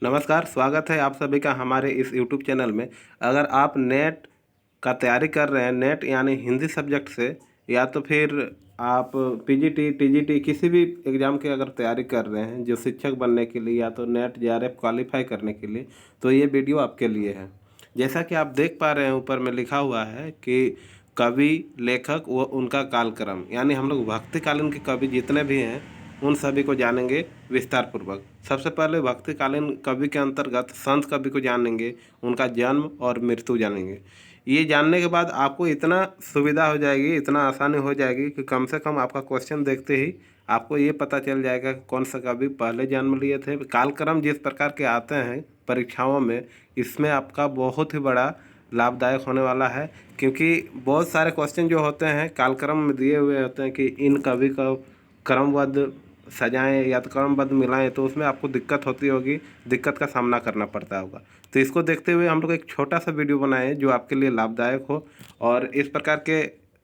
नमस्कार, स्वागत है आप सभी का हमारे इस यूट्यूब चैनल में। अगर आप नेट का तैयारी कर रहे हैं, नेट यानी हिंदी सब्जेक्ट से, या तो फिर आप पीजीटी टीजीटी किसी भी एग्ज़ाम की अगर तैयारी कर रहे हैं जो शिक्षक बनने के लिए, या तो नेट जेआरएफ क्वालिफाई करने के लिए, तो ये वीडियो आपके लिए है। जैसा कि आप देख पा रहे हैं, ऊपर में लिखा हुआ है कि कवि, लेखक व उनका कालक्रम, यानी हम लोग भक्तिकालीन के कवि जितने भी हैं उन सभी को जानेंगे विस्तार पूर्वक। सबसे पहले भक्तिकालीन कवि के अंतर्गत संत कवि को जानेंगे, उनका जन्म और मृत्यु जानेंगे। ये जानने के बाद आपको इतना सुविधा हो जाएगी, इतना आसानी हो जाएगी कि कम से कम आपका क्वेश्चन देखते ही आपको ये पता चल जाएगा कि कौन सा कवि पहले जन्म लिए थे। कालक्रम जिस प्रकार के आते हैं परीक्षाओं में, इसमें आपका बहुत ही बड़ा लाभदायक होने वाला है, क्योंकि बहुत सारे क्वेश्चन जो होते हैं कालक्रम में दिए हुए होते हैं कि इन कवि का क्रमबद्ध सजाएं या तो क्रमबद्ध मिलाएं, तो उसमें आपको दिक्कत होती होगी, दिक्कत का सामना करना पड़ता होगा। तो इसको देखते हुए हम लोग एक छोटा सा वीडियो बनाए हैं जो आपके लिए लाभदायक हो, और इस प्रकार के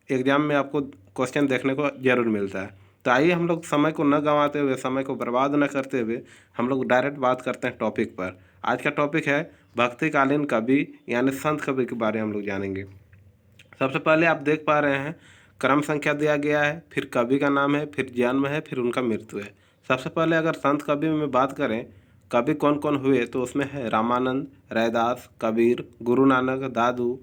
एग्ज़ाम में आपको क्वेश्चन देखने को ज़रूर मिलता है। तो आइए हम लोग समय को न गंवाते हुए, समय को बर्बाद न करते हुए हम लोग डायरेक्ट बात करते हैं टॉपिक पर। आज का टॉपिक है भक्तिकालीन कवि यानी संत कवि के बारे में हम लोग जानेंगे। सबसे पहले आप देख पा रहे हैं क्रम संख्या दिया गया है, फिर कवि का नाम है, फिर जन्म है, फिर उनका मृत्यु है। सबसे पहले अगर संत कवि में बात करें, कवि कौन कौन हुए, तो उसमें है रामानंद, रैदास, कबीर, गुरु नानक, दादू,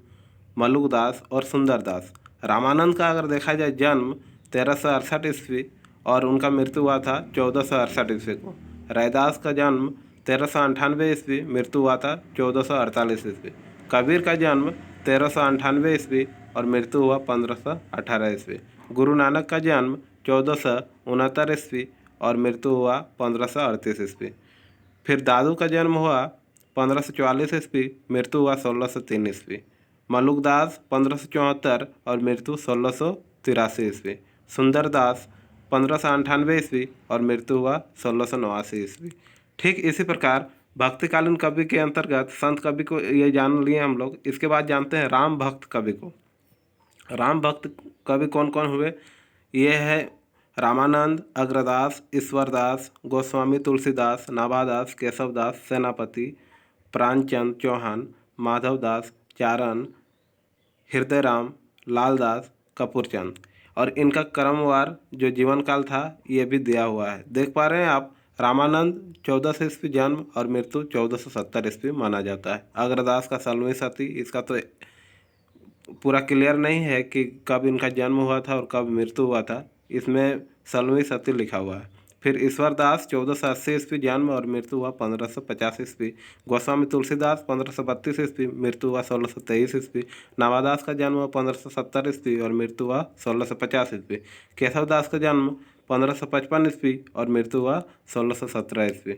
मलुकदास और सुंदरदास। रामानंद का अगर देखा जाए, जन्म 1368 ईस्वी और उनका मृत्यु हुआ था 1468 ईस्वी को। रैदास का जन्म 1398 ईस्वी, मृत्यु हुआ था 1448 ईस्वी। कबीर का जन्म 1398 ईस्वी और मृत्यु हुआ 1518 ईस्वी। गुरु नानक का जन्म 1469 ईस्वी और मृत्यु हुआ 1538 ईस्वी। फिर दादू का जन्म हुआ 1544 ईस्वी, मृत्यु हुआ 1603 ईस्वी। मलुकदास 1574 और मृत्यु 1683 ईस्वी। सुंदरदास 1598 ईस्वी और मृत्यु हुआ 1689 ईस्वी। ठीक इसी प्रकार भक्तिकालीन कवि के अंतर्गत संत कवि को ये जान लिए हम लोग। इसके बाद जानते हैं राम भक्त कवि को। राम भक्त कवि कौन कौन हुए, ये है रामानंद, अग्रदास, ईश्वरदास, गोस्वामी तुलसीदास, नाभादास, केशवदास, सेनापति, प्राणचंद चौहान, माधवदास, चारण, हृदयराम, लालदास, कपूरचंद। और इनका क्रमवार जो जीवन काल था ये भी दिया हुआ है, देख पा रहे हैं आप। रामानंद 1400 ईस्वी जन्म और मृत्यु 1470 ईस्वी माना जाता है। अग्रदास का 16वीं सदी, इसका तो पूरा क्लियर नहीं है कि कब इनका जन्म हुआ था और कब मृत्यु हुआ था, इसमें 16वीं सदी लिखा हुआ है। फिर ईश्वरदास 1480 ईस्वी जन्म और मृत्यु हुआ 1550 ईस्वी। गोस्वामी तुलसीदास 1532 ईस्वी, मृत्यु हुआ 1623 ईस्वी। नावादास का जन्म हुआ 1570 ईस्वी और मृत्यु हुआ 1650 ईस्वी। केशवदास का जन्म 1555 ईस्वी और मृत्यु हुआ 1617 ईस्वी।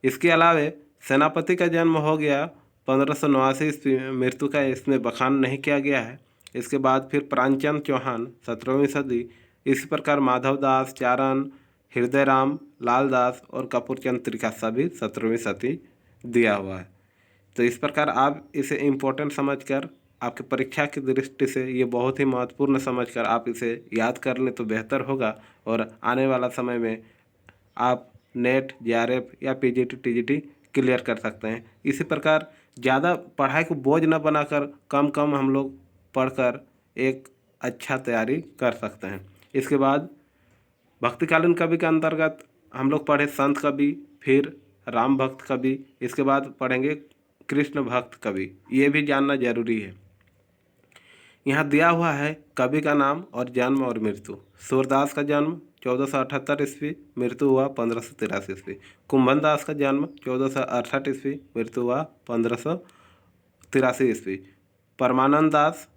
इसके अलावा सेनापति का जन्म हो गया 1589 ईस्वी में, मृत्यु का इसमें बखान नहीं किया गया है। इसके बाद फिर प्राणचंद चौहान 17वीं सदी। इसी प्रकार माधवदास, चारण, हृदयराम, लालदास और कपूरचंद त्रिकासा भी 17वीं सदी दिया हुआ है। तो इस प्रकार आप इसे इम्पोर्टेंट समझकर, आपके परीक्षा की दृष्टि से ये बहुत ही महत्वपूर्ण समझकर आप इसे याद कर लें तो बेहतर होगा, और आने वाला समय में आप नेट, जेआरएफ या पीजीटी टीजीटी क्लियर कर सकते हैं। इसी प्रकार ज़्यादा पढ़ाई को बोझ न बनाकर कम कम हम लोग पढ़कर एक अच्छा तैयारी कर सकते हैं। इसके बाद भक्तिकालीन कवि के अंतर्गत हम लोग पढ़े संत कवि, फिर राम भक्त कवि, इसके बाद पढ़ेंगे कृष्ण भक्त कवि। ये भी जानना जरूरी है। यहाँ दिया हुआ है कवि का नाम और जन्म और मृत्यु। सूरदास का जन्म 1478 ईस्वी, मृत्यु हुआ 1583 ईस्वी। कुंभन दास का जन्म 1468 ईस्वी, मृत्यु हुआ 1583 ईस्वी। परमानंद दास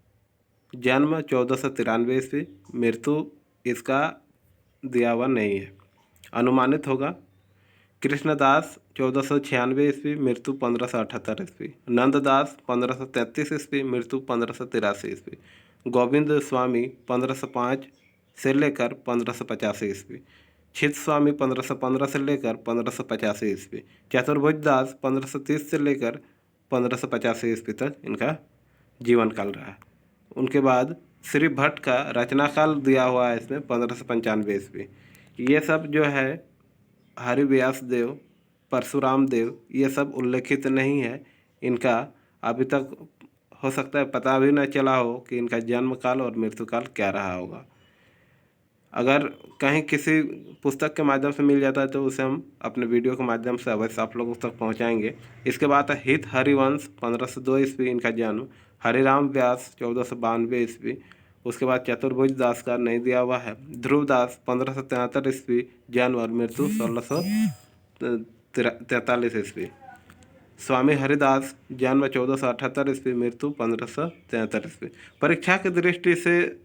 जन्म 1493 ईस्वी, मृत्यु इसका दिया हुआ नहीं है, अनुमानित होगा। कृष्णदास 1496 ईस्वी, मृत्यु 1578 ईस्वी। नंददास 1533 ईस्वी, मृत्यु 1583 ईस्वी। गोविंद स्वामी 1505 से लेकर 1585 ईस्वी। छित स्वामी 1515 से लेकर 1585 ईस्वी। चतुर्भुज दास 1530 से लेकर 1585 ईस्वी तक इनका जीवन काल रहा। उनके बाद श्री भट्ट का रचना काल दिया हुआ है इसमें 1595 ईस्वी। ये सब जो है हरि व्यास देव परशुराम देव, ये सब उल्लेखित नहीं है। इनका अभी तक हो सकता है पता भी न चला हो कि इनका जन्म काल और मृत्यु काल क्या रहा होगा। अगर कहीं किसी पुस्तक के माध्यम से मिल जाता है तो उसे हम अपने वीडियो के माध्यम से अवश्य आप लोगों तक पहुंचाएंगे। इसके बाद है हित हरिवंश 1502 ईस्वी इनका जन्म, हरिराम व्यास 1492 ईस्वी। उसके बाद चतुर्भुज दास का नहीं दिया हुआ है। ध्रुवदास 1573 ईस्वी जन्म और मृत्यु 1643 ईस्वी। स्वामी हरिदास जन्म 1478 ईस्वी, मृत्यु 1573 ईस्वी। परीक्षा की दृष्टि से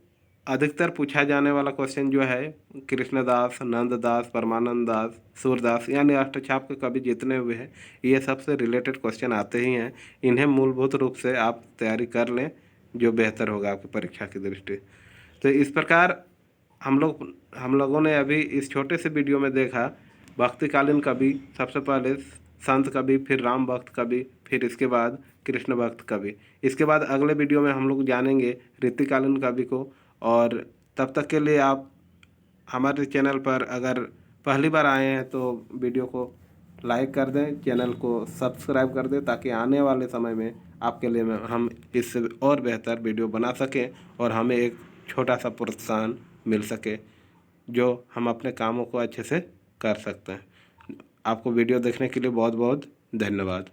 अधिकतर पूछा जाने वाला क्वेश्चन जो है कृष्णदास, नंददास, परमानंद दास, सूरदास यानी अष्टछाप के कवि जितने हुए हैं ये सबसे रिलेटेड क्वेश्चन आते ही हैं। इन्हें मूलभूत रूप से आप तैयारी कर लें जो बेहतर होगा आपकी परीक्षा की दृष्टि। तो इस प्रकार हम लोगों ने अभी इस छोटे से वीडियो में देखा भक्तिकालीन कवि, सबसे पहले संत कवि, फिर राम भक्त कवि, फिर इसके बाद कृष्ण भक्त कवि। इसके बाद अगले वीडियो में हम लोग जानेंगे रीतिकालीन कवि को। और तब तक के लिए आप हमारे चैनल पर अगर पहली बार आए हैं तो वीडियो को लाइक कर दें, चैनल को सब्सक्राइब कर दें ताकि आने वाले समय में आपके लिए हम इससे और बेहतर वीडियो बना सकें और हमें एक छोटा सा प्रोत्साहन मिल सके जो हम अपने कामों को अच्छे से कर सकते हैं। आपको वीडियो देखने के लिए बहुत बहुत धन्यवाद।